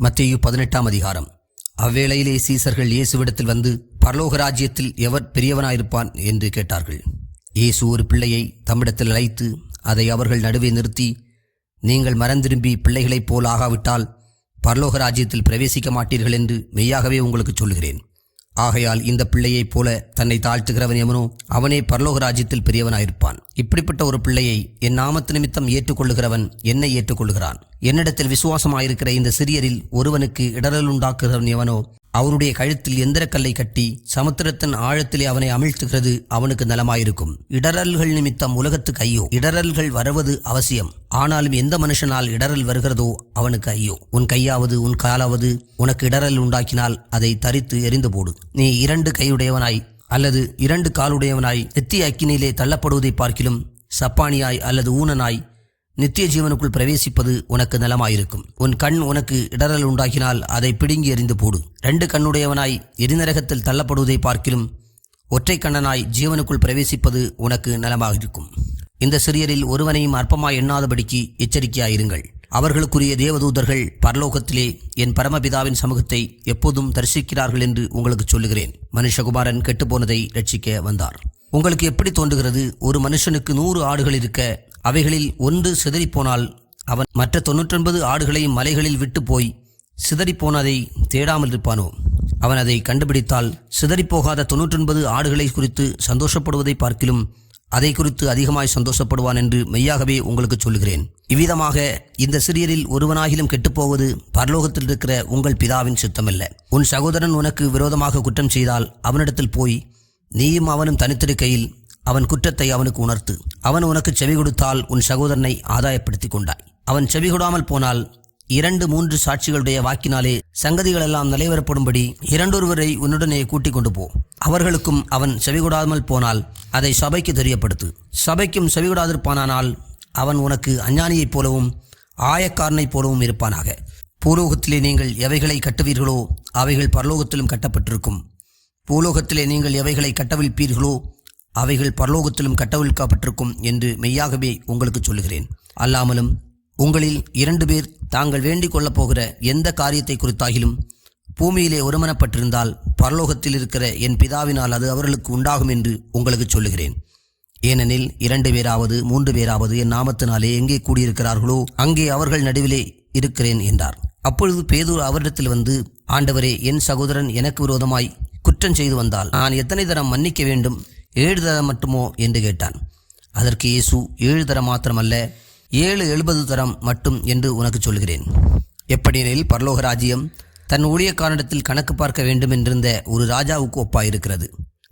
மத்தேயு 18ஆம் அதிகாரம். அவ்வேளையிலே சீசர்கள் இயேசுவிடத்தில் வந்து, பரலோக ராஜ்யத்தில் எவர் பெரியவனாயிருப்பான் என்று கேட்டார்கள். இயேசு ஒரு பிள்ளையை தம்மிடத்தில் அழைத்து அதை அவர்கள் நடுவே நிறுத்தி, நீங்கள் மறந்திரும்பி பிள்ளைகளைப் போல் ஆகாவிட்டால் பரலோக ராஜ்யத்தில் பிரவேசிக்க மாட்டீர்கள் என்று மெய்யாகவே உங்களுக்கு சொல்லுகிறேன். ஆகையால் இந்த பிள்ளையைப் போல தன்னை தாழ்த்துகிறவன் எவனோ அவனே பரலோக ராஜ்யத்தில் பெரியவனாயிருப்பான். இப்படிப்பட்ட ஒரு பிள்ளையை என் நாமத்து நிமித்தம் ஏற்றுக்கொள்ளுகிறவன் என்னை ஏற்றுக்கொள்ளுகிறான். என்னிடத்தில் விசுவாசமாயிருக்கிற இந்த சிறியரில் ஒருவனுக்கு இடரல் உண்டாக்குகிறவன் எவனோ அவனுடைய கழுத்தில் எந்திரக்கல்லை கட்டி சமுத்திரத்தின் ஆழத்திலே அவனை அமிழ்த்துகிறது அவனுக்கு நலமாயிருக்கும். இடரல்கள் நிமித்தம் உலகத்துக்கு ஐயோ. இடரல்கள் வருவது அவசியம், ஆனாலும் எந்த மனுஷனால் இடரல் வருகிறதோ அவனுக்கு ஐயோ. உன் கையாவது உன் காலாவது உனக்கு இடரல் உண்டாக்கினால் அதை தரித்து எறிந்து போடு. நீ 2 கையுடையவனாய் அல்லது 2 காலுடையவனாய் நித்திய அக்கினியிலே தள்ளப்படுவதை பார்க்கிலும் சப்பானியாய் அல்லது ஊனனாய் நித்திய ஜீவனுக்குள் பிரவேசிப்பது உனக்கு நலமாயிருக்கும். உன் கண் உனக்கு இடரல் உண்டாக்கினால் அதை பிடுங்கி எறிந்து போடு. 2 கண்ணுடையவனாய் எரிநரகத்தில் தள்ளப்படுவதை பார்க்கிலும் ஒற்றை கண்ணனாய் ஜீவனுக்குள் பிரவேசிப்பது உனக்கு நலமாயிருக்கும். இந்த சிறியரில் ஒருவனையும் அற்பமாய் எண்ணாதபடிக்கு எச்சரிக்கையாயிருங்கள். அவர்களுக்குரிய தேவதூதர்கள் பரலோகத்திலே என் பரமபிதாவின் சமூகத்தை எப்போதும் தரிசிக்கிறார்கள் என்று உங்களுக்கு சொல்லுகிறேன். மனுஷகுமாரன் கெட்டுப்போனதை ரட்சிக்க வந்தார். உங்களுக்கு எப்படி தோன்றுகிறது? ஒரு மனுஷனுக்கு 100 ஆடுகள் இருக்க அவைகளில் ஒன்று சிதறிப்போனால் அவன் மற்ற 99 ஆடுகளையும் மலைகளில் விட்டு போய் சிதறிப்போனதை தேடாமல் இருப்பானோ? அவன் அதை கண்டுபிடித்தால் சிதறிப்போகாத 99 ஆடுகளை குறித்து சந்தோஷப்படுவதை பார்க்கிலும் அதை குறித்து அதிகமாய் சந்தோஷப்படுவான் என்று மெய்யாகவே உங்களுக்கு சொல்லுகிறேன். இவ்விதமாக இந்த சிறியரில் ஒருவனாகிலும் கெட்டுப்போவது பரலோகத்தில் இருக்கிற உங்கள் பிதாவின் சித்தமல்ல. உன் சகோதரன் உனக்கு விரோதமாக குற்றம் செய்தால் அவனிடத்தில் போய் நீயும் அவனும் தனித்திருக்கையில் அவன் குற்றத்தை அவனுக்கு உணர்த்து. அவன் உனக்கு செவி கொடுத்தால் உன் சகோதரனை ஆதாயப்படுத்தி கொண்டாய். அவன் செவி கொடாமல் போனால் 2-3 சாட்சிகளுடைய வாக்கினாலே சங்கதிகளெல்லாம் நிலைவரப்படும்படி 2 உன்னுடனே கூட்டிக் கொண்டு போ. அவர்களுக்கும் அவன் செவிகொடாமல் போனால் அதை சபைக்கு தெரியப்படுத்து. சபைக்கும் செவிகொடாதிருப்பானால் அவன் உனக்கு அஞ்ஞானியைப் போலவும் ஆயக்காரனைப் போலவும் இருப்பானாக. பூலோகத்திலே நீங்கள் எவைகளை கட்டுவீர்களோ அவைகள் பரலோகத்திலும் கட்டப்பட்டிருக்கும். பூலோகத்திலே நீங்கள் எவைகளை கட்டவிழ்ப்பீர்களோ அவைகள் பரலோகத்திலும் கட்டவிழ்க்கப்பட்டிருக்கும் என்று மெய்யாகவே உங்களுக்கு சொல்லுகிறேன். அல்லாமலும் உங்களில் 2 பேர் தாங்கள் வேண்டிக் கொள்ளப் போகிற எந்த காரியத்தை குறித்தாகிலும் பூமியிலே ஒருமனப்பட்டிருந்தால் பரலோகத்தில் இருக்கிற என் பிதாவினால் அது அவர்களுக்கு உண்டாகும் என்று உங்களுக்கு சொல்லுகிறேன். ஏனெனில் 2 பேராவது 3 பேராவது என் நாமத்தினாலே எங்கே கூடியிருக்கிறார்களோ அங்கே அவர்கள் நடுவிலே இருக்கிறேன் என்றார். அப்பொழுது பேதுரு அவரிடத்தில் வந்து, ஆண்டவரே, என் சகோதரன் எனக்கு விரோதமாய் குற்றம் செய்து வந்தால் நான் எத்தனை தரம் மன்னிக்க வேண்டும்? 7 தரம் மட்டுமோ என்று கேட்டான். அதற்கு இயேசு, 7 தரம் மாத்திரமல்ல, 70 தரம் மட்டும் என்று உனக்கு சொல்கிறேன். எப்படியெனில் பரலோக ராஜ்யம் தன் ஊழியக்காரனிடத்தில் கணக்கு பார்க்க வேண்டும் என்றிருந்த ஒரு ராஜாவுக்கு ஒப்பாயிருக்கிறது.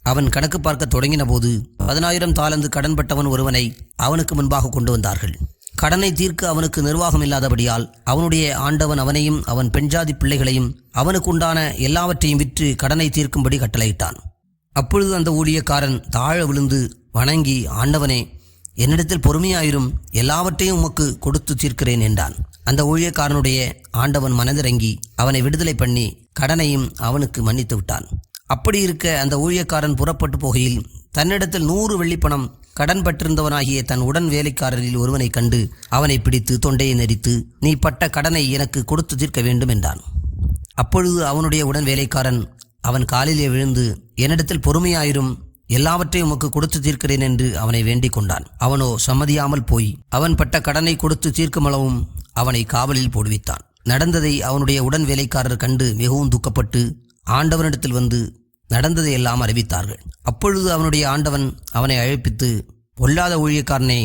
அவன் கணக்கு பார்க்க தொடங்கின போது 10,000 தாலந்து கடன்பட்டவன் ஒருவனை அவனுக்கு முன்பாக கொண்டு வந்தார்கள். கடனை தீர்க்க அவனுக்கு நிர்வாகம் இல்லாதபடியால் அவனுடைய ஆண்டவன் அவனையும் அவன் பெண்ஜாதி பிள்ளைகளையும் அவனுக்கு உண்டான எல்லாவற்றையும் விற்று கடனை தீர்க்கும்படி கட்டளையிட்டான். அப்பொழுது அந்த ஊழியக்காரன் தாழ விழுந்து வணங்கி, ஆண்டவனே, என்னிடத்தில் பொறுமையாயிரும், எல்லாவற்றையும் உமக்கு கொடுத்து தீர்க்கிறேன் என்றான். அந்த ஊழியக்காரனுடைய ஆண்டவன் மனதிறங்கி அவனை விடுதலை பண்ணி கடனையும் அவனுக்கு மன்னித்து விட்டான். அப்படி இருக்க அந்த ஊழியக்காரன் புறப்பட்டு போகையில் தன்னிடத்தில் 100 வெள்ளிப்பணம் கடன் பட்டிருந்தவனாகிய தன் உடன் வேலைக்காரரில் ஒருவனை கண்டு அவனை பிடித்து தொண்டையை நெரித்து, நீ பட்ட கடனை எனக்கு கொடுத்து தீர்க்க வேண்டும் என்றான். அப்பொழுது அவனுடைய உடன் வேலைக்காரன் அவன் காலிலே விழுந்து, என்னிடத்தில் பொறுமையாயிரும், எல்லாவற்றையும் உமக்கு கொடுத்து தீர்க்கிறேன் என்று அவனை வேண்டிக் கொண்டான். அவனோ சம்மதியாமல் போய் அவன் பட்ட கடனை கொடுத்து தீர்க்குமளவும் அவனை காவலில் போடுவித்தான். நடந்ததை அவனுடைய உடன் வேலைக்காரர் கண்டு மிகவும் துக்கப்பட்டு ஆண்டவனிடத்தில் வந்து நடந்ததை எல்லாம் அறிவித்தார்கள். அப்பொழுது அவனுடைய ஆண்டவன் அவனை அழைப்பித்து, பொல்லாத ஊழியக்காரனே,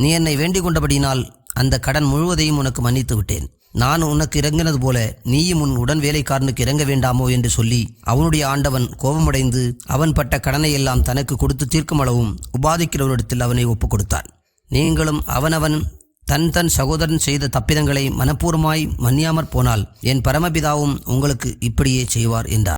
நீ என்னை வேண்டிக் கொண்டபடியினால் அந்த கடன் முழுவதையும் உனக்கு மன்னித்து விட்டேன். நான் உனக்கு இறங்கினது போல நீயும் உன் உடன் வேலைக்காரனுக்கு இறங்க வேண்டாமோ என்று சொல்லி அவனுடைய ஆண்டவன் கோபமடைந்து அவன் பட்ட கடனை எல்லாம் தனக்கு கொடுத்து தீர்க்கும் அளவும் உபாதிக்கிறவரிடத்தில் அவனை ஒப்புக் கொடுத்தான். நீங்களும் அவனவன் தன் சகோதரன் செய்த தப்பிதங்களை மனப்பூர்வமாய் மன்னியாமற் போனால் என் பரமபிதாவும் உங்களுக்கு இப்படியே செய்வார் என்றார்.